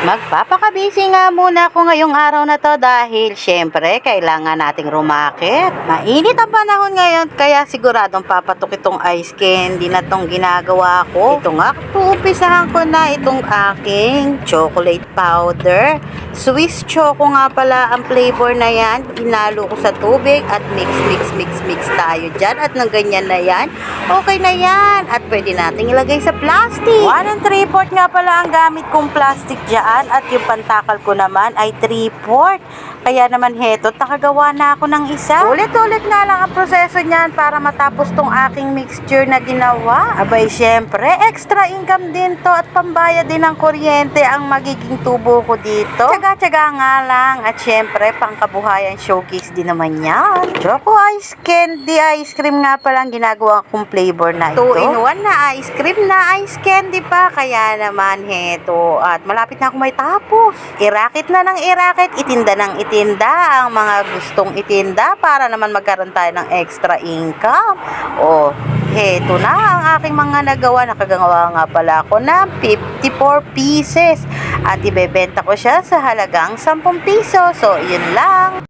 Magpapakabisi nga muna ako ngayong araw na to dahil syempre kailangan nating rumakit. Mainit ang panahon ngayon kaya siguradong papatok itong ice candy na tong ginagawa ko. Ito nga, uumpisahan ko na itong aking chocolate powder. Swiss choco nga pala ang flavor na yan. Hinalo ko sa tubig at mix tayo dyan at nang ganyan na yan. Okay na yan at pwede nating ilagay sa plastic. 1 3/4 nga pala ang gamit kong plastic dyan. At yung pantakal ko naman ay 3/4. Kaya naman heto, nakagawa na ako ng isa. Ulit-ulit nga lang ang proseso niyan para matapos tong aking mixture na ginawa. Abay, syempre, extra income din to at pambayad din ng kuryente ang magiging tubo ko dito. Tsaga-tsaga nga lang at syempre, pangkabuhayan showcase din naman yan. Choco ice candy ice cream nga palang ginagawa kong flavor na ito. 2-in-1 na ice cream na ice candy pa. Kaya naman heto, at malapit na ako may tapos. Irakit na ng irakit, itinda ng itinda ang mga gustong itinda para naman magkaroon tayo ng extra income. O, heto na ang aking mga nagawa. Nakagawa nga pala ako ng 54 pieces at ibebenta ko siya sa halagang 10 piso. So, yun lang.